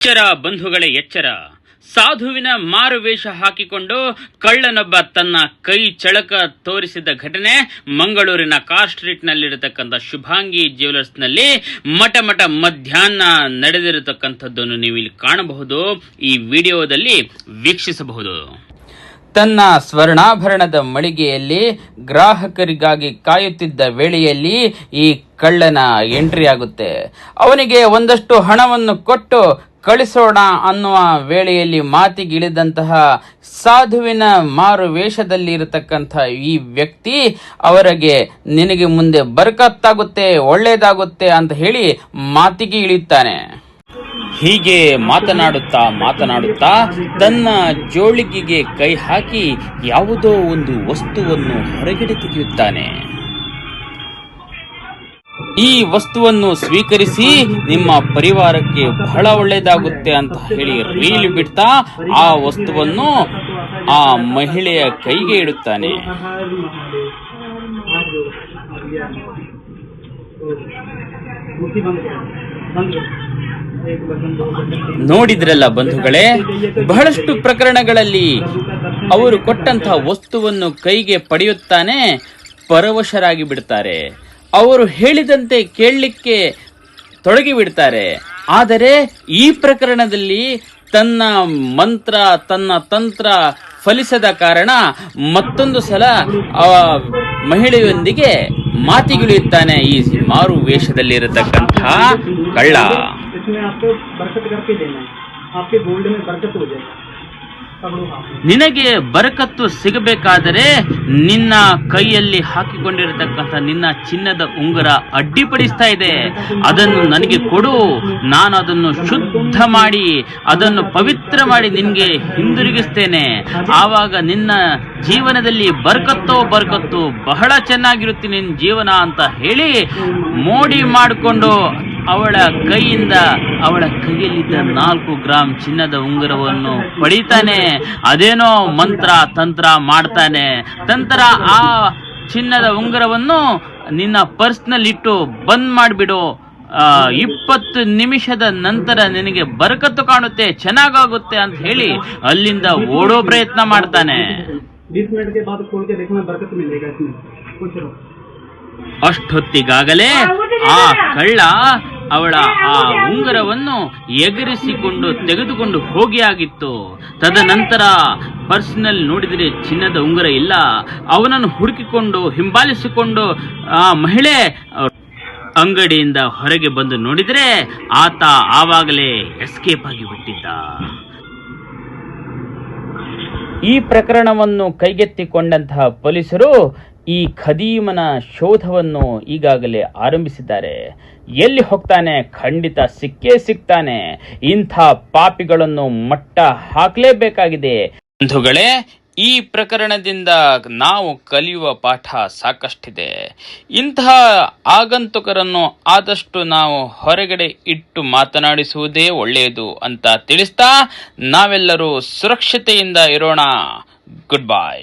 ಎಚ್ಚರ ಬಂಧುಗಳೇ ಎಚ್ಚರ. ಸಾಧುವಿನ ಮಾರುವೇಷ ಹಾಕಿಕೊಂಡು ಕಳ್ಳನೊಬ್ಬ ತನ್ನ ಕೈ ಚಳಕ ತೋರಿಸಿದ ಘಟನೆ ಮಂಗಳೂರಿನ ಕಾರ್ ಸ್ಟ್ರೀಟ್ ನಲ್ಲಿರತಕ್ಕಂಥ ಶುಭಾಂಗಿ ಜ್ಯುವೆಲರ್ಸ್ನಲ್ಲಿ ಮಠ ಮಧ್ಯಾಹ್ನ ನಡೆದಿರತಕ್ಕಂಥದ್ದನ್ನು ನೀವು ಇಲ್ಲಿ ಕಾಣಬಹುದು, ಈ ವಿಡಿಯೋದಲ್ಲಿ ವೀಕ್ಷಿಸಬಹುದು. ತನ್ನ ಸ್ವರ್ಣಾಭರಣದ ಮಳಿಗೆಯಲ್ಲಿ ಗ್ರಾಹಕರಿಗಾಗಿ ಕಾಯುತ್ತಿದ್ದ ವೇಳೆಯಲ್ಲಿ ಈ ಕಳ್ಳನ ಎಂಟ್ರಿ ಆಗುತ್ತೆ. ಅವನಿಗೆ ಒಂದಷ್ಟು ಹಣವನ್ನು ಕೊಟ್ಟು ಕಳಿಸೋಣ ಅನ್ನುವ ವೇಳೆಯಲ್ಲಿ ಮಾತಿಗಿಳಿದಂತಹ ಸಾಧುವಿನ ಮಾರು ವೇಷದಲ್ಲಿ ಇರತಕ್ಕಂಥ ಈ ವ್ಯಕ್ತಿ ಅವರಿಗೆ ನಿನಗೆ ಮುಂದೆ ಬರಕತ್ತಾಗುತ್ತೆ, ಒಳ್ಳೇದಾಗುತ್ತೆ ಅಂತ ಹೇಳಿ ಮಾತಿಗೆ ಇಳಿಯುತ್ತಾನೆ. ಹೀಗೆ ಮಾತನಾಡುತ್ತಾ ತನ್ನ ಜೋಳಿಗೆಗೆ ಕೈ ಹಾಕಿ ಯಾವುದೋ ಒಂದು ವಸ್ತುವನ್ನು ಹೊರಗಡೆ ತೆಗೆಯುತ್ತಾನೆ. ಈ ವಸ್ತುವನ್ನು ಸ್ವೀಕರಿಸಿ ನಿಮ್ಮ ಪರಿವಾರಕ್ಕೆ ಬಹಳ ಒಳ್ಳೆಯದಾಗುತ್ತೆ ಅಂತ ಹೇಳಿ ರೀಲ್ ಬಿಡ್ತಾ ಆ ವಸ್ತುವನ್ನು ಆ ಮಹಿಳೆಯ ಕೈಗೆ ಇಡುತ್ತಾನೆ. ನೋಡಿದ್ರಲ್ಲ ಬಂಧುಗಳೇ, ಬಹಳಷ್ಟು ಪ್ರಕರಣಗಳಲ್ಲಿ ಅವರು ಕೊಟ್ಟಂತಹ ವಸ್ತುವನ್ನು ಕೈಗೆ ಪಡೆಯುತ್ತಾನೆ, ಪರವಶರಾಗಿ ಬಿಡ್ತಾರೆ. ಅವರು ಹೇಳಿದಂತೆ ಕೇಳಲಿಕ್ಕೆ ತೊಡಗಿ ಬಿಡ್ತಾರೆ. ಆದರೆ ಈ ಪ್ರಕರಣದಲ್ಲಿ ತನ್ನ ಮಂತ್ರ ತನ್ನ ತಂತ್ರ ಫಲಿಸದ ಕಾರಣ ಮತ್ತೊಂದು ಸಲ ಆ ಮಹಿಳೆಯೊಂದಿಗೆ ಮಾತಿಗಿಳಿಯುತ್ತಾನೆ ಈ ಮಾರು ವೇಷದಲ್ಲಿರತಕ್ಕಂಥ ಕಳ್ಳ. ನಿನಗೆ ಬರಕತ್ತು ಸಿಗಬೇಕಾದರೆ ನಿನ್ನ ಕೈಯಲ್ಲಿ ಹಾಕಿಕೊಂಡಿರತಕ್ಕಂಥ ನಿನ್ನ ಚಿನ್ನದ ಉಂಗುರ ಅಡ್ಡಿಪಡಿಸ್ತಾ ಇದೆ, ಅದನ್ನು ನನಗೆ ಕೊಡು, ನಾನು ಅದನ್ನು ಶುದ್ಧ ಮಾಡಿ ಅದನ್ನು ಪವಿತ್ರ ಮಾಡಿ ನಿನ್ಗೆ ಹಿಂದಿರುಗಿಸ್ತೇನೆ. ಆವಾಗ ನಿನ್ನ ಜೀವನದಲ್ಲಿ ಬರಕತ್ತು ಬಹಳ ಚೆನ್ನಾಗಿರುತ್ತೆ ನಿನ್ನ ಜೀವನ ಅಂತ ಹೇಳಿ ಮೋಡಿ ಮಾಡಿಕೊಂಡು ಅವಳ ಕೈಯಿಂದ ಅವಳ ಕೈಯಲ್ಲಿದ್ದ 4 ಗ್ರಾಮ್ ಚಿನ್ನದ ಉಂಗುರವನ್ನು ಪಡಿತಾನೆ. ಅದೇನೋ ಮಂತ್ರ ತಂತ್ರ ಮಾಡ್ತಾನೆ. ತಂತ್ರ ಆ ಚಿನ್ನದ ಉಂಗುರವನ್ನು ನಿನ್ನ ಪರ್ಸ್ನಲ್ಲಿಟ್ಟು ಬಂದ್ ಮಾಡಿಬಿಡು, 20 ನಿಮಿಷದ ನಂತರ ನಿನಗೆ ಬರಕತ್ತು ಕಾಣುತ್ತೆ, ಚೆನ್ನಾಗಾಗುತ್ತೆ ಅಂತ ಹೇಳಿ ಅಲ್ಲಿಂದ ಓಡೋ ಪ್ರಯತ್ನ ಮಾಡ್ತಾನೆ. ಅಷ್ಟೊತ್ತಿಗಾಗಲೇ ಆ ಕಳ್ಳ ಅವಳ ಆ ಉಂಗುರವನ್ನು ಎಗರಿಸಿಕೊಂಡು ತೆಗೆದುಕೊಂಡು ಹೋಗಿ ಆಗಿತ್ತು. ತದನಂತರ ಪರ್ಸ್ನಲ್ಲಿ ನೋಡಿದರೆ ಚಿನ್ನದ ಉಂಗುರ ಇಲ್ಲ. ಅವನನ್ನು ಹುಡುಕಿಕೊಂಡು ಹಿಂಬಾಲಿಸಿಕೊಂಡು ಆ ಮಹಿಳೆ ಅಂಗಡಿಯಿಂದ ಹೊರಗೆ ಬಂದು ನೋಡಿದರೆ ಆತ ಆವಾಗಲೇ ಎಸ್ಕೇಪ್ ಆಗಿ ಬಿಟ್ಟಿದ್ದ. ಈ ಪ್ರಕರಣವನ್ನು ಕೈಗೆತ್ತಿಕೊಂಡಂತಹ ಪೊಲೀಸರು ಈ ಖದೀಮನ ಶೋಧವನ್ನು ಈಗಾಗಲೇ ಆರಂಭಿಸಿದ್ದಾರೆ. ಎಲ್ಲಿ ಹೋಗ್ತಾನೆ? ಖಂಡಿತ ಸಿಕ್ಕೇ ಸಿಗ್ತಾನೆ. ಇಂಥ ಪಾಪಿಗಳನ್ನು ಮಟ್ಟ ಹಾಕಲೇಬೇಕಾಗಿದೆ. ಬಂಧುಗಳೇ, ಈ ಪ್ರಕರಣದಿಂದ ನಾವು ಕಲಿಯುವ ಪಾಠ ಸಾಕಷ್ಟಿದೆ. ಇಂತಹ ಆಗಂತುಕರನ್ನು ಆದಷ್ಟು ನಾವು ಹೊರಗಡೆ ಇಟ್ಟು ಮಾತನಾಡಿಸುವುದೇ ಒಳ್ಳೆಯದು ಅಂತ ತಿಳಿಸ್ತಾ ನಾವೆಲ್ಲರೂ ಸುರಕ್ಷತೆಯಿಂದ ಇರೋಣ. Good bye.